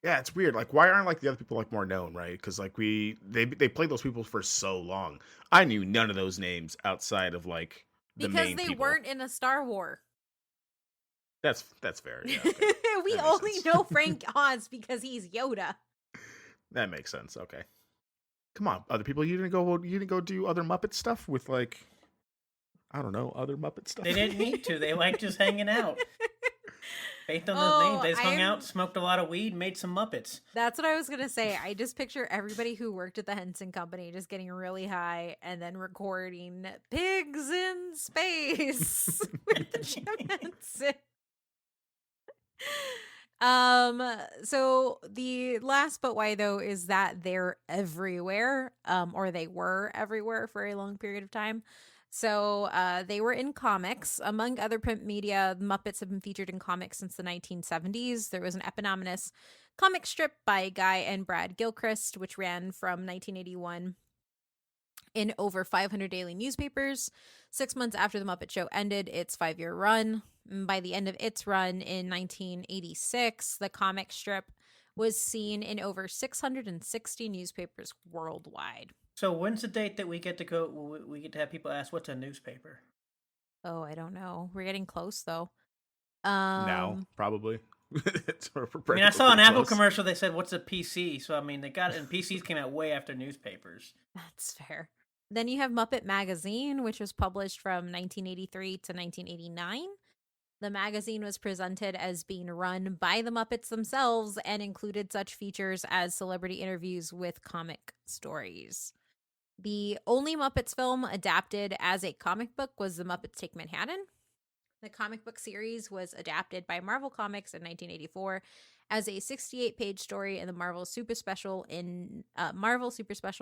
Yeah, it's weird. Like, why aren't like the other people like more known, right? Because like they played those people for so long. I knew none of those names outside of like the because main they people. weren't in a Star War. That's fair. Yeah, okay. We only know Frank Oz because he's Yoda. That makes sense. Okay. Come on, other people. You didn't go do other Muppet stuff with like, I don't know, other Muppet stuff. They didn't need to. They liked just hanging out. Based on those names, they just hung out, smoked a lot of weed, made some Muppets. That's what I was gonna say. I just picture everybody who worked at the Henson Company just getting really high and then recording "Pigs in Space" with Jim Henson. So the last but why though is that they're everywhere, or they were everywhere for a long period of time. So they were in comics. Among other print media, the Muppets have been featured in comics since the 1970s. There was an eponymous comic strip by Guy and Brad Gilchrist, which ran from 1981 in over 500 daily newspapers. 6 months after the Muppet Show ended its 5-year run. By the end of its run in 1986, the comic strip was seen in over 660 newspapers worldwide. So when's the date that we get to go? We get to have people ask, "What's a newspaper?" Oh, I don't know. We're getting close though. Now, probably. I mean, I saw an Apple commercial. They said, "What's a PC?" So I mean, they got it, and PCs came out way after newspapers. That's fair. Then you have Muppet Magazine, which was published from 1983 to 1989. The magazine was presented as being run by the Muppets themselves and included such features as celebrity interviews with comic stories. The only Muppets film adapted as a comic book was The Muppets Take Manhattan. The comic book series was adapted by Marvel Comics in 1984 as a 68-page story in the Marvel Super Special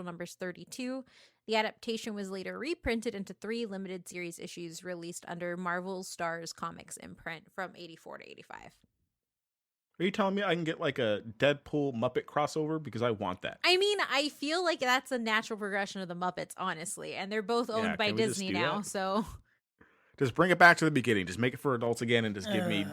numbers 32. The adaptation was later reprinted into 3 limited series issues released under Marvel Stars Comics imprint from 84 to 85. Are you telling me I can get like a Deadpool Muppet crossover? Because I want that. I mean, I feel like that's a natural progression of the Muppets, honestly. And they're both owned by Disney now, so... Just bring it back to the beginning. Just make it for adults again and just give me...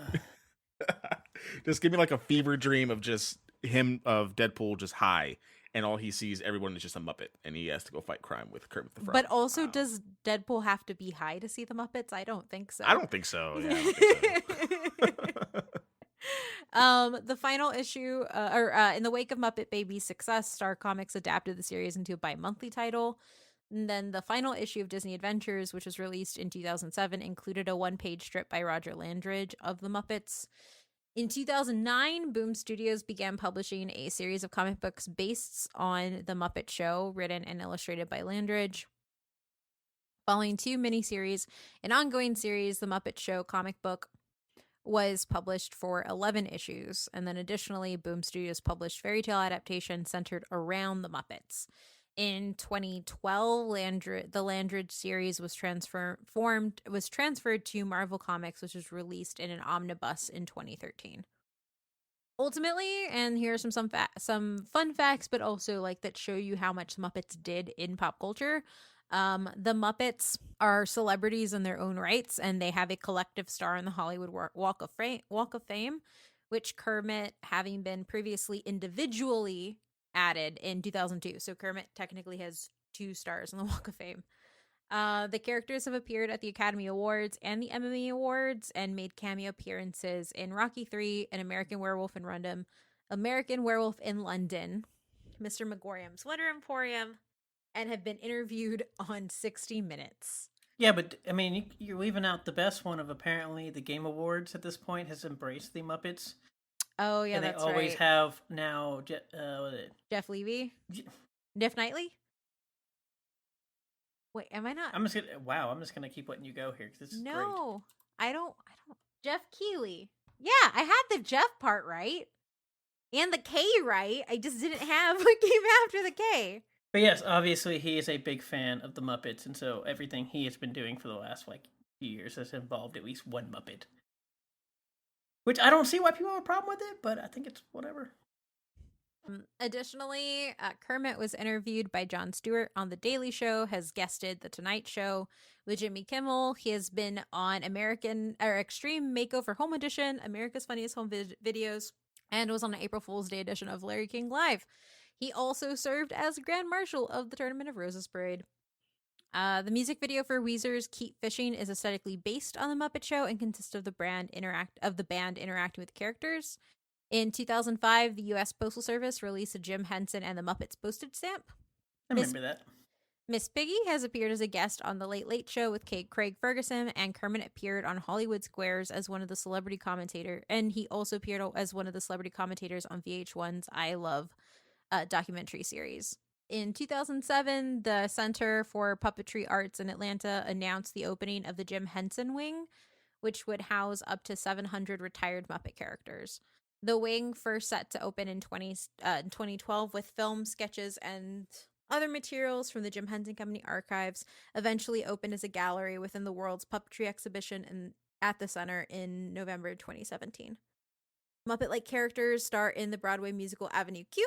just give me like a fever dream of just him, of Deadpool just high. And all he sees, everyone is just a Muppet. And he has to go fight crime with Kermit the Frog. But also, does Deadpool have to be high to see the Muppets? I don't think so. I don't think so. Yeah, I don't think so. The final issue, in the wake of Muppet Babies' success, Star Comics adapted the series into a bi-monthly title. And then the final issue of Disney Adventures, which was released in 2007, included a 1-page strip by Roger Landridge of the Muppets. In 2009, Boom Studios began publishing a series of comic books based on The Muppet Show, written and illustrated by Landridge. Following 2 miniseries, an ongoing series, The Muppet Show comic book, was published for 11 issues. And then additionally, Boom Studios published fairy tale adaptations centered around the Muppets. In 2012, the Landridge series was transferred to Marvel Comics, which was released in an omnibus in 2013. Ultimately, and here are some fun facts, but also like that show you how much the Muppets did in pop culture. The Muppets are celebrities in their own rights, and they have a collective star in the Hollywood Walk of Fame, which Kermit having been previously individually added in 2002. So Kermit technically has 2 stars on the Walk of Fame. The characters have appeared at the Academy Awards and the Emmy Awards and made cameo appearances in Rocky III, An American Werewolf in London, American Werewolf in London, Mr. Megorium's Letter Emporium, and have been interviewed on 60 Minutes. Yeah, but I mean, you're leaving out the best one of apparently the Game Awards at this point has embraced the Muppets. Oh, yeah, and that's they always right. have now. What is it? Jeff Levy? Jeff Knightley? Wait, am I not? I'm just gonna keep letting you go here because this is great. No, I don't. Jeff Keighley. Yeah, I had the Jeff part right. And the K right. I just didn't have what came after the K. But yes, obviously he is a big fan of the Muppets, and so everything he has been doing for the last few years has involved at least one Muppet. Which I don't see why people have a problem with it, but I think it's whatever. Additionally, Kermit was interviewed by Jon Stewart on The Daily Show, has guested The Tonight Show with Jimmy Kimmel. He has been on Extreme Makeover Home Edition, America's Funniest Home Videos, and was on an April Fool's Day edition of Larry King Live. He also served as Grand Marshal of the Tournament of Roses Parade. The music video for Weezer's Keep Fishing is aesthetically based on The Muppet Show and consists of the band interacting with characters. In 2005, the U.S. Postal Service released a Jim Henson and the Muppets postage stamp. I remember that. Miss Piggy has appeared as a guest on The Late Late Show with Craig Ferguson, and Kermit appeared on Hollywood Squares as one of the celebrity commentators, and he also appeared as one of the celebrity commentators on VH1's I Love documentary series. In 2007, the Center for Puppetry Arts in Atlanta announced the opening of the Jim Henson Wing, which would house up to 700 retired Muppet characters. The wing first set to open in 2012 with film sketches and other materials from the Jim Henson Company archives, eventually opened as a gallery within the World's Puppetry Exhibition at the center in November 2017. Muppet-like characters star in the Broadway musical Avenue Q,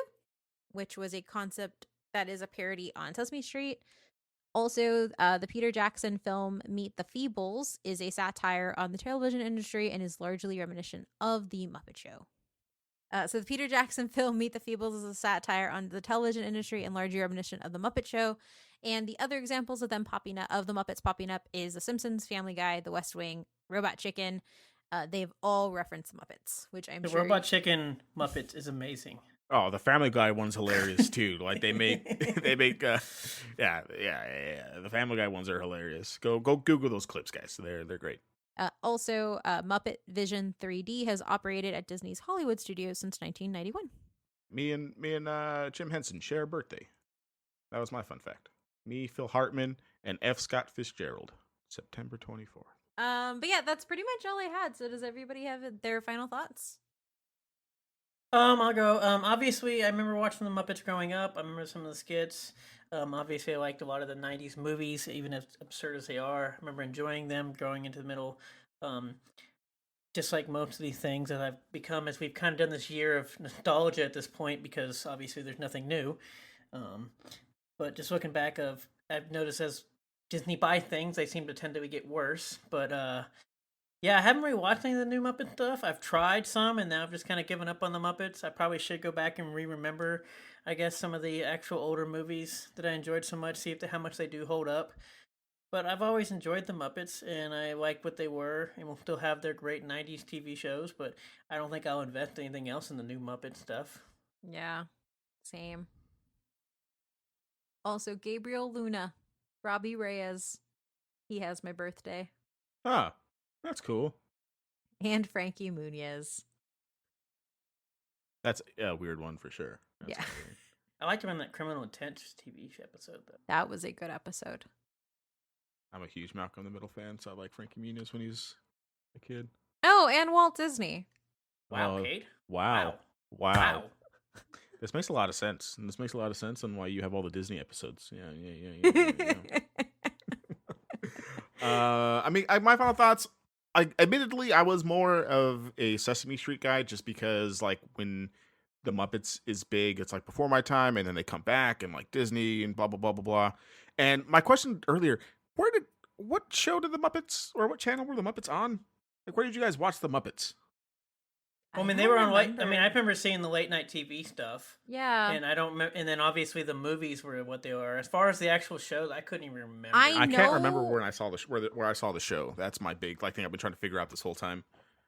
which was a concept that is a parody on Sesame Street. Also, the Peter Jackson film Meet the Feebles is a satire on the television industry and is largely reminiscent of the Muppet Show. So the Peter Jackson film Meet the Feebles is a satire on the television industry and largely reminiscent of the Muppet Show. And the other examples of the Muppets popping up is The Simpsons, Family Guy, The West Wing, Robot Chicken. They've all referenced the Muppets, which I'm sure... The Robot Chicken Muppets is amazing. Oh, the Family Guy one's hilarious too. Like they make, yeah. The Family Guy ones are hilarious. Go Google those clips, guys. They're great. Also, Muppet Vision 3D has operated at Disney's Hollywood Studios since 1991. Me and Jim Henson share a birthday. That was my fun fact. Me, Phil Hartman, and F. Scott Fitzgerald. September 24th. But yeah, that's pretty much all I had. So does everybody have their final thoughts? I'll go. Obviously, I remember watching the Muppets growing up. I remember some of the skits. Obviously, I liked a lot of the 90s movies, even as absurd as they are. I remember enjoying them, growing into the middle. Just like most of these things that I've become as we've kind of done this year of nostalgia at this point, because obviously there's nothing new. But just looking back, I've noticed as Disney buy things, they seem to tend to get worse. But yeah, I haven't really watched any of the new Muppet stuff. I've tried some, and now I've just kind of given up on the Muppets. I probably should go back and remember, I guess, some of the actual older movies that I enjoyed so much, see how much they do hold up. But I've always enjoyed the Muppets, and I like what they were, and will still have their great 90s TV shows, but I don't think I'll invest anything else in the new Muppet stuff. Yeah, same. Also, Gabriel Luna, Robbie Reyes, he has my birthday. Ah, that's cool. And Frankie Muniz. That's a weird one for sure. That's yeah. weird. I liked him in that Criminal Intent TV episode, though. That was a good episode. I'm a huge Malcolm in the Middle fan, so I like Frankie Muniz when he's a kid. Oh, and Walt Disney. Wow, Kate. Wow. This makes a lot of sense. And this makes a lot of sense on why you have all the Disney episodes. Yeah. I mean, my final thoughts, admittedly, I was more of a Sesame Street guy just because, like, when the Muppets is big, it's like before my time, and then they come back and like Disney and blah blah blah blah blah. And my question earlier, what show did the Muppets or what channel were the Muppets on? Like, where did you guys watch the Muppets? Well, I mean, they don't were on late. I mean, remember. I remember seeing the late night TV stuff, Yeah. and I don't. And then obviously the movies were what they were. As far as the actual shows, I couldn't even remember. I I can't remember know- where I saw where I saw the show. That's my big thing I've been trying to figure out this whole time.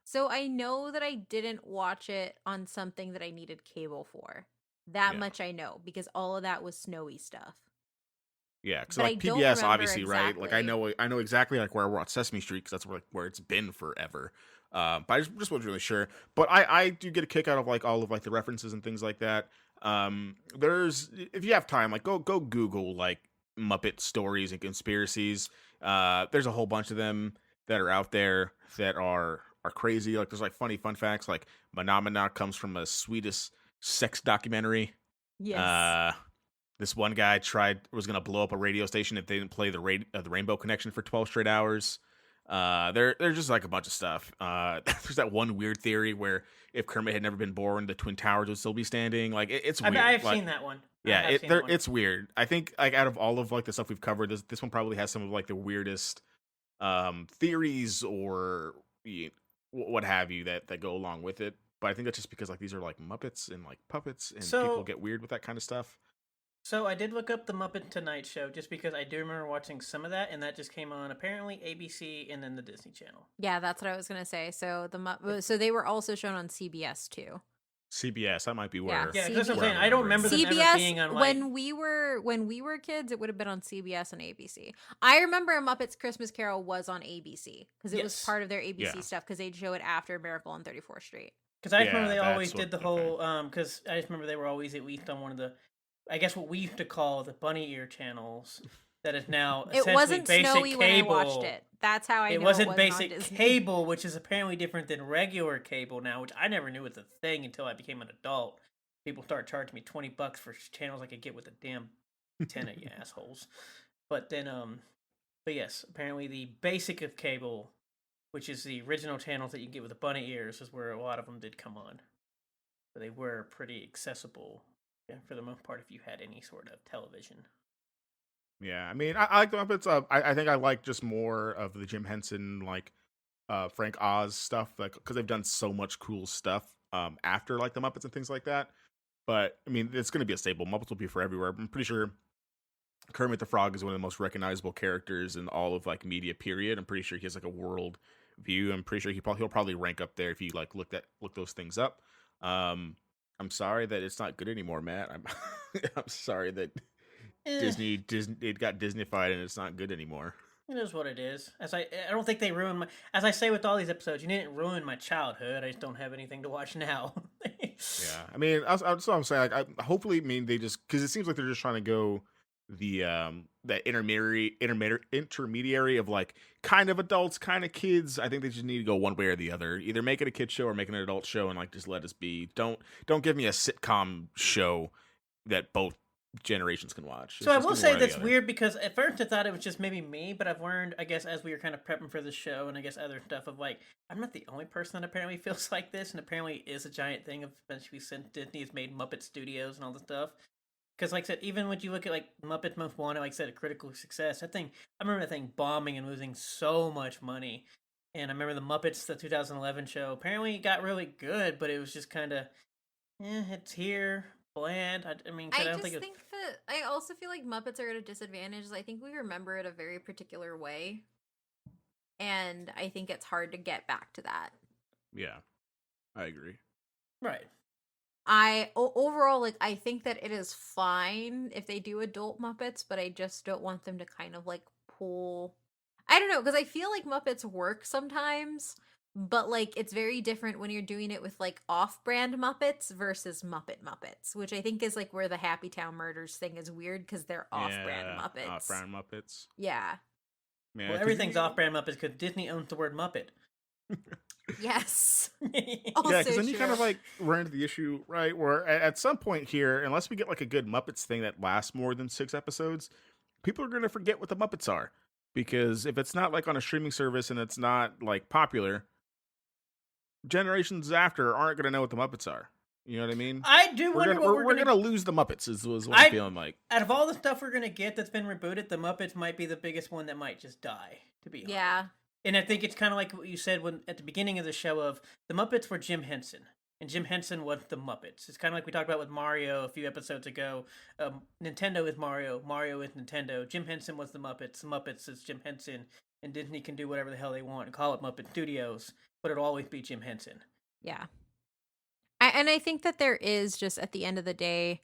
So I know that I didn't watch it on something that I needed cable for. That Yeah. much I know because all of that was snowy stuff. Yeah, because But I like don't PBS, remember obviously, right? Like I exactly. know exactly like where I watch Sesame Street because that's where it's been forever. But I just wasn't really sure. But I do get a kick out of like all of like the references and things like that. There's if you have time, like go Google like Muppet stories and conspiracies. There's a whole bunch of them that are out there that are crazy. Like there's like funny fun facts. Like Phenomena comes from a Swedish sex documentary. Yes. This one guy was gonna blow up a radio station if they didn't play the Rainbow Connection for 12 straight hours. There's just like a bunch of stuff. There's that one weird theory where if Kermit had never been born, the Twin Towers would still be standing. Like it's weird. I've Like, seen that one. I yeah, have seen that one. it's weird. I think like out of all of like the stuff we've covered, this one probably has some of like the weirdest theories or what have you that go along with it. But I think that's just because like these are like Muppets and like puppets, and people So- get weird with that kind of stuff. So I did look up the Muppet Tonight Show just because I do remember watching some of that, and that just came on apparently ABC and then the Disney Channel. Yeah, that's what I was gonna say. So so they were also shown on CBS too. CBS, that might be where. Yeah, that's what I'm where saying. I don't remember them ever CBS being on like. when we were kids, it would have been on CBS and ABC. I remember a Muppets Christmas Carol was on ABC because it was Yes. part of their ABC Yeah. stuff because they'd show it after Miracle on 34th Street. Because I just Yeah, remember they that's always did the okay. whole. Because I just remember they were always at least on one of the, I guess what we used to call the bunny ear channels. That is now It essentially wasn't basic snowy cable. when I watched it. That's how I It know wasn't on basic Disney. cable, which is apparently different than regular cable now, which I never knew was a thing until I became an adult. People start charging me $20 for channels I could get with a damn antenna, you assholes. But then, but yes, apparently the basic of cable, which is the original channels that you get with the bunny ears, is where a lot of them did come on. So they were pretty accessible, for the most part, if you had any sort of television. Yeah, I mean, I like the Muppets. I think I like just more of the Jim Henson, like Frank Oz stuff, like because they've done so much cool stuff after like the Muppets and things like that. But I mean, it's going to be a staple. Muppets will be for everywhere. I'm pretty sure Kermit the Frog is one of the most recognizable characters in all of like media. Period. I'm pretty sure he has like a world view. I'm pretty sure he'll probably rank up there if you like look those things up. I'm sorry that it's not good anymore, Matt. I'm sorry that Disney it got Disneyfied and it's not good anymore. It is what it is. I don't think they ruined my. As I say with all these episodes, you didn't ruin my childhood. I just don't have anything to watch now. Yeah, I mean, that's what I'm saying. Like, hopefully, I mean, they just because it seems like they're just trying to go the that intermediary of like kind of adults, kind of kids. I think they just need to go one way or the other. Either make it a kid show or make it an adult show, and like just let us be. Don't give me a sitcom show that both generations can watch. So I Just will give me one say or the that's other. weird because at first I thought it was just maybe me, but I've learned, I guess, as we were kind of prepping for the show and I guess other stuff of like, I'm not the only person that apparently feels like this, and apparently it is a giant thing, especially since Disney has made Muppet Studios and all this stuff. Because, like I said, even when you look at like Muppet Most Wanted, like I said, a critical success, I remember that thing bombing and losing so much money. And I remember the Muppets, the 2011 show, apparently it got really good, but it was just kind of, it's here. Bland. I mean, I don't just think think that I also feel like Muppets are at a disadvantage. I think we remember it a very particular way, and I think it's hard to get back to that. Yeah, I agree. right. Overall, like, I think that it is fine if they do adult Muppets, but I just don't want them to kind of like pull. I don't know, because I feel like Muppets work sometimes, but like it's very different when you're doing it with like off-brand Muppets versus Muppets, which I think is like where the Happy Town Murders thing is weird because they're off-brand Muppets. Off-brand Muppets. Yeah. Yeah, Well, 'cause everything's you- off-brand Muppets because Disney owns the word Muppet. Yes. Yeah, Also because then you kind of true. like run into the issue, right? Where at some point here, unless we get like a good Muppets thing that lasts more than 6 episodes, people are going to forget what the Muppets are. because if it's not like on a streaming service and it's not like popular, generations after aren't going to know what the Muppets are. You know what I mean? I do wonder what we're gonna lose the Muppets. Is what I'm feeling like. Out of all the stuff we're gonna get that's been rebooted, the Muppets might be the biggest one that might just die. To be honest. Yeah. And I think it's kind of like what you said when at the beginning of the show of the Muppets were Jim Henson, and Jim Henson was the Muppets. It's kind of like we talked about with Mario a few episodes ago. Nintendo is Mario, Mario is Nintendo. Jim Henson was the Muppets is Jim Henson, and Disney can do whatever the hell they want and call it Muppet Studios, but it'll always be Jim Henson. Yeah. And I think that there is just at the end of the day,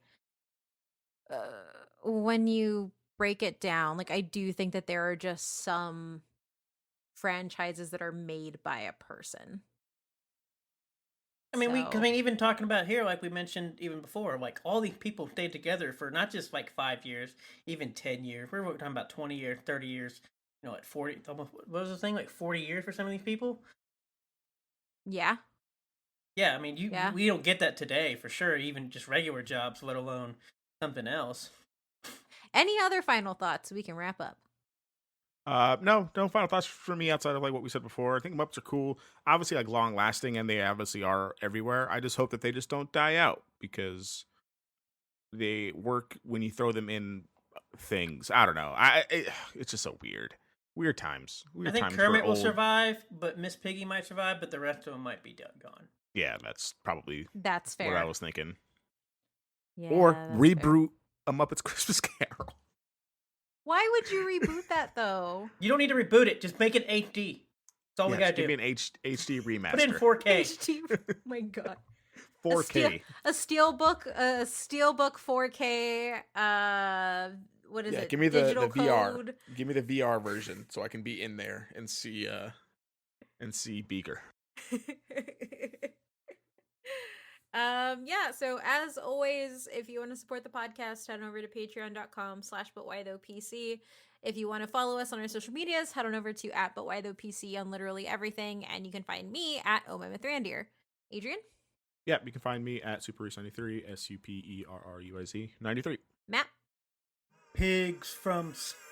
when you break it down, like I do think that there are just some franchises that are made by a person. I mean, even talking about here, like we mentioned even before, like all these people stayed together for not just like 5 years, even 10 years. We're talking about 20 years, 30 years, at 40, almost, what was the thing, like 40 years for some of these people? Yeah. Yeah, I mean, we don't get that today for sure, even just regular jobs, let alone something else. Any other final thoughts? We can wrap up. No final thoughts for me outside of like what we said before. I think Muppets are cool, obviously like long lasting, and they obviously are everywhere. I just hope that they just don't die out because they work when you throw them in things. I don't know. It's just so weird times. I think Kermit will survive, but Miss Piggy might survive, but the rest of them might be gone. Yeah, that's probably that's fair. What I was thinking. Yeah, or reboot a Muppets Christmas Carol. Why would you reboot that though? You don't need to reboot it. Just make it HD. That's all we gotta do. Give me an HD remaster. Put it in 4K. HD. Oh my god. 4K. A steelbook 4K. What is it? Give me the VR. Code. Give me the VR version so I can be in there and see Beaker. So as always, if you want to support the podcast, head on over to patreon.com/butwhythoughpc. If you want to follow us on our social medias, head on over to @butwhythoughpc on literally everything, and you can find me at @omemithrandir. Adrian? Yeah, you can find me at Superruiz93, SUPERRUIZ 93. Matt? Pigs from space.